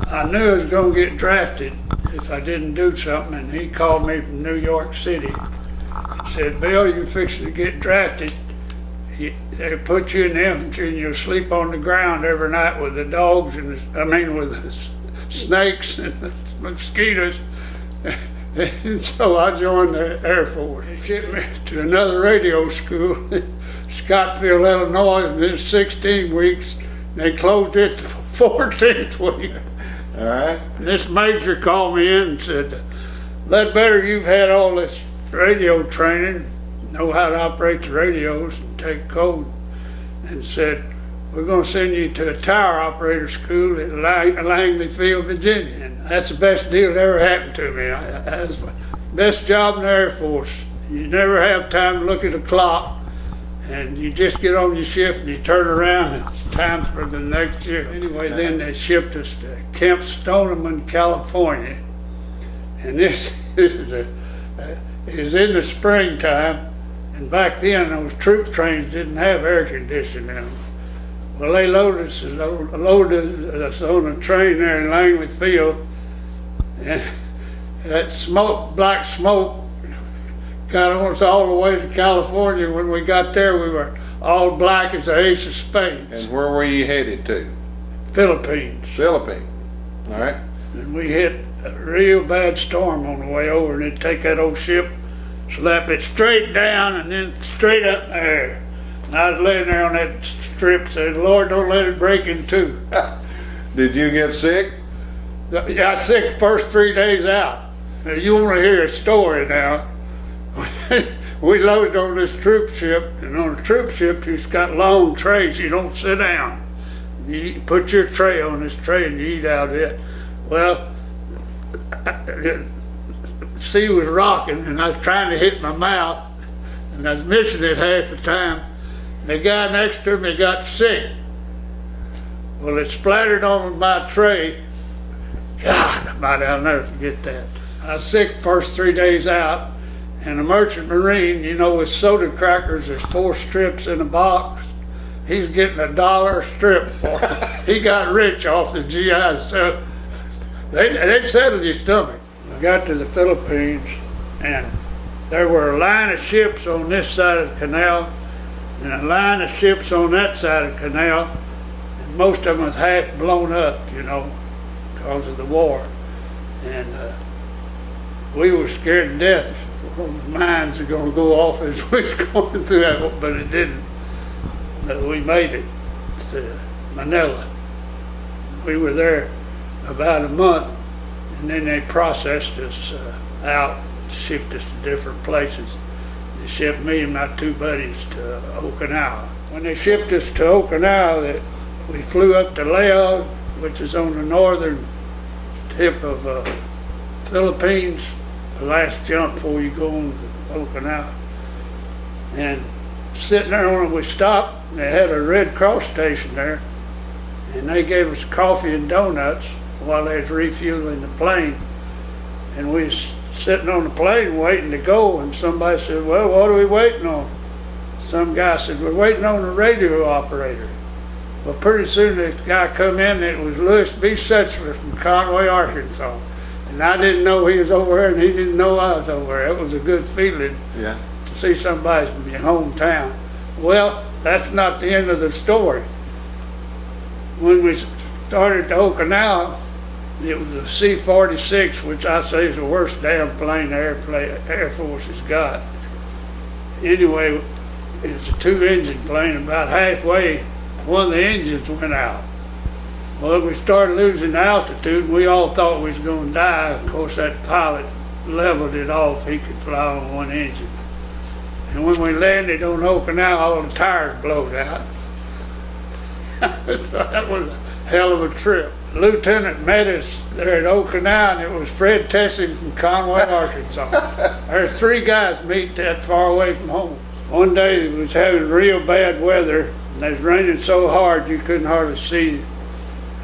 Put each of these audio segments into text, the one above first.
I knew I was going to get drafted if I didn't do something, and he called me from New York City. He said, Bill, you're fixing to get drafted. They put you in the infantry and you'll sleep on the ground every night with the dogs and with the snakes and the mosquitoes. And so I joined the Air Force. They shipped me to another radio school, Scottsville, Illinois, and it's 16 weeks. They closed it the 14th week. All right. And this major called me in and said, Ledbetter, you've had all this radio training, know how to operate the radios and take code, and said, we're going to send you to a tower operator school in Langley Field, Virginia. And that's the best deal that ever happened to me. That's the best job in the Air Force. You never have time to look at the clock, and you just get on your shift and you turn around and it's time for the next shift. Anyway, then they shipped us to Camp Stoneman, California. And this is in the springtime, and back then those troop trains didn't have air conditioning in them. Well, they loaded us on a train there in Langley Field, and that smoke, black smoke, got on us all the way to California. When we got there, we were all black as the ace of spades. And where were you headed to? Philippines. Philippines. All right. And we hit a real bad storm on the way over, and they'd take that old ship, slap it straight down, and then straight up in the air. And I was laying there on that strip saying, Lord, don't let it break in two. Did you get sick? Yeah, I got sick the first 3 days out. Now, you want to hear a story now. We loaded on this troop ship, and on a troop ship, you've got long trays. You don't sit down. You put your tray on this tray and you eat out of it. Well, the sea was rocking, and I was trying to hit my mouth, and I was missing it half the time. The guy next to me got sick. Well, it splattered on my tray. God, I'll never forget that. I was sick the first 3 days out, and a merchant marine, you know, with soda crackers, there's 4 strips in a box. He's getting $1 a strip for it. He got rich off the GI stuff. They settled his stomach. I got to the Philippines, and there were a line of ships on this side of the canal, and a line of ships on that side of the canal, and most of them was half blown up, you know, because of the war. And we were scared to death if mines are going to go off as we was going through that, but it didn't. We made it to Manila. We were there about a month, and then they processed us out, shipped us to different places. They shipped me and my 2 buddies to Okinawa. When they shipped us to Okinawa, we flew up to Laos, which is on the northern tip of Philippines, the last jump before you go on to Okinawa. And sitting there on it, we stopped. They had a Red Cross station there, and they gave us coffee and donuts while they was refueling the plane. And we was sitting on the plane waiting to go, and somebody said, well, what are we waiting on? Some guy said, we're waiting on the radio operator. Well, pretty soon this guy come in, and it was Louis B. Setchler from Conway, Arkansas. And I didn't know he was over there, and he didn't know I was over there. It was a good feeling to see somebody from your hometown. Well, that's not the end of the story. When we started to Okinawa, it was a C-46, which I say is the worst damn plane the Air Force has got. Anyway, it's a 2-engine plane. About halfway, one of the engines went out. Well, we started losing altitude, and we all thought we was going to die. Of course, that pilot leveled it off. He could fly on one engine. And when we landed on Okinawa, all the tires blowed out. So that was a hell of a trip. The lieutenant met us there at Okinawa, and it was Fred Tessing from Conway, Arkansas. There's 3 guys meet that far away from home. One day it was having real bad weather, and it was raining so hard you couldn't hardly see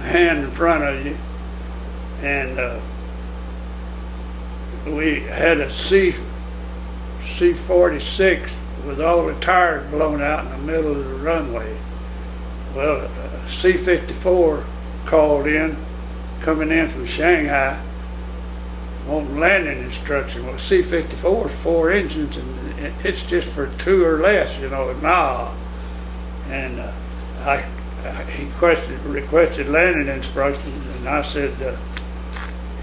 a hand in front of you. And we had a C-46 with all the tires blown out in the middle of the runway. Well, C-54 called in, coming in from Shanghai wanting landing instruction. Well, C-54 is 4 engines, and it's just for 2 or less, nah. And he requested landing instructions, and I said,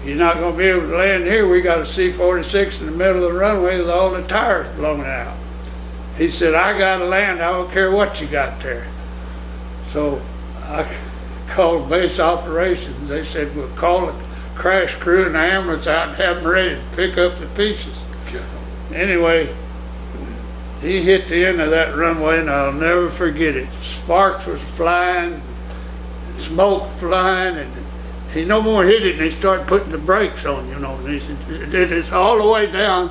you're not going to be able to land here. We got a C-46 in the middle of the runway with all the tires blown out. He said, I got to land. I don't care what you got there. So I called base operations. They said, we'll call the crash crew and the ambulance out and have them ready to pick up the pieces. Anyway, he hit the end of that runway, and I'll never forget it. Sparks was flying, smoke flying, and he no more hit it, and he started putting the brakes on, and he said, it's all the way down,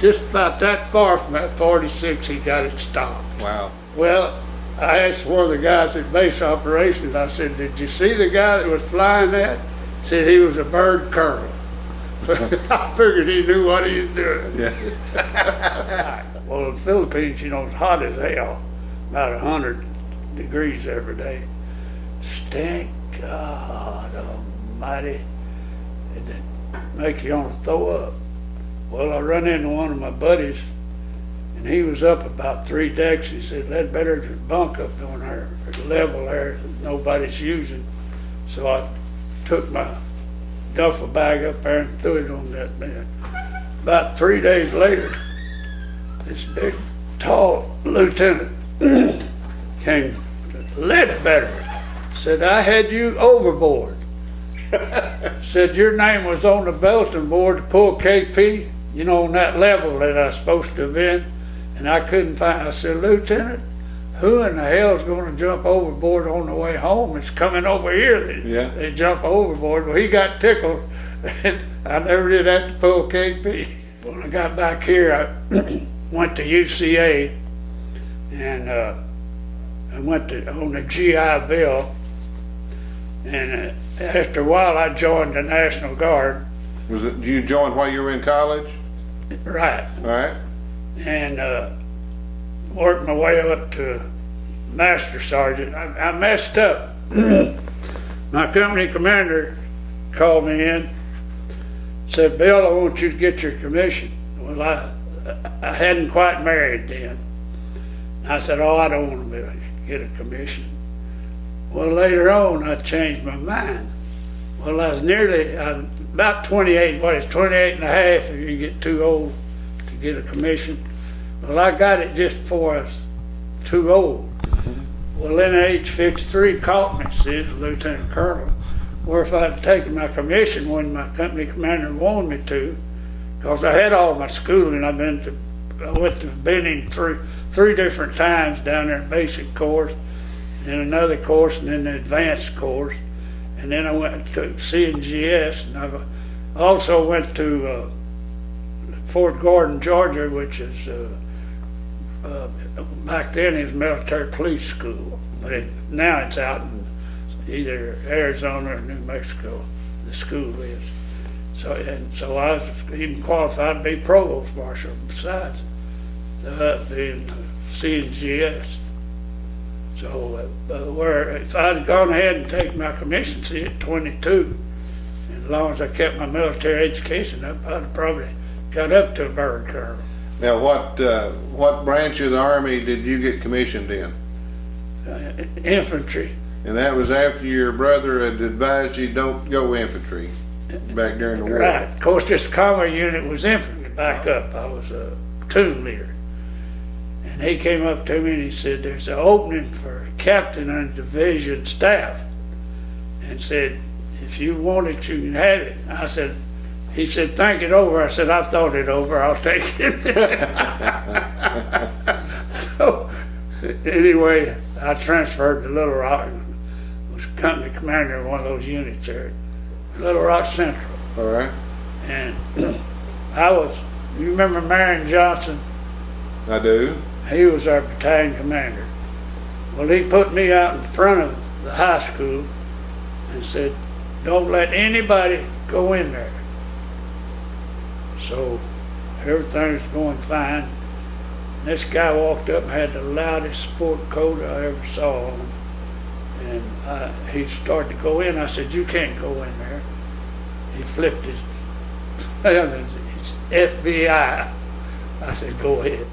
just about that far from that 46, he got it stopped. Wow. Well, I asked one of the guys at base operations, I said, did you see the guy that was flying that? He said he was a bird colonel. I figured he knew what he was doing. Yeah. Well, in the Philippines, it's hot as hell, about 100 degrees every day. Stink, God almighty, it'd make you want to throw up. Well, I run into one of my buddies, and he was up about 3 decks. He said, Ledbetter's a bunk up on there, a level there that nobody's using. So I took my duffel bag up there and threw it on that bed. About 3 days later, this big, tall lieutenant came to Ledbetter, said, I had you overboard. Said, your name was on the bulletin board to pull KP, on that level that I was supposed to have been, and I couldn't find. I said, Lieutenant, who in the hell is going to jump overboard on the way home? It's coming over here. They jump overboard. Well, he got tickled. I never did have to pull KP. When I got back here, I went to UCA, and I went on the GI Bill, and after a while I joined the National Guard. Did you join while you were in college? Right. All right. And worked my way up to Master Sergeant. I messed up. My company commander called me in, said, Bill, I want you to get your commission. Well, I hadn't quite married then. I said, oh, I don't want to get a commission. Well, later on, I changed my mind. Well, I was about 28, it's 28 and a half if you get too old to get a commission. Well, I got it just before I was too old. Well, then age 53 caught me, said the lieutenant colonel. Or if I'd taken my commission when my company commander wanted me to, because I had all my schooling. I went to Benning three different times down there, basic course, and another course, and then the advanced course. And then I went to CNGS, and I also went to Fort Gordon, Georgia, which is back then it was military police school, but now it's out in either Arizona or New Mexico. The school is. So I was even qualified to be provost marshal besides being CNGS. So if I'd gone ahead and taken my commission at 22, as long as I kept my military education up, I'd probably got up to a bird colonel. Now, what branch of the Army did you get commissioned in? Infantry. And that was after your brother had advised you don't go infantry back during the war. Right. Of course, this combat unit was infantry back up. I was a platoon leader. And he came up to me and he said, there's an opening for captain on the division staff. And said, if you want it, you can have it. He said, think it over. I said, I've thought it over. I'll take it. So, anyway, I transferred to Little Rock. I was company commander of one of those units there at Little Rock Central. All right. And you remember Marion Johnson? I do. He was our battalion commander. Well, he put me out in front of the high school and said, don't let anybody go in there. So everything was going fine. This guy walked up and had the loudest sport coat I ever saw on. And he started to go in. I said, "You can't go in there." He flipped his, it's FBI. I said, "Go ahead."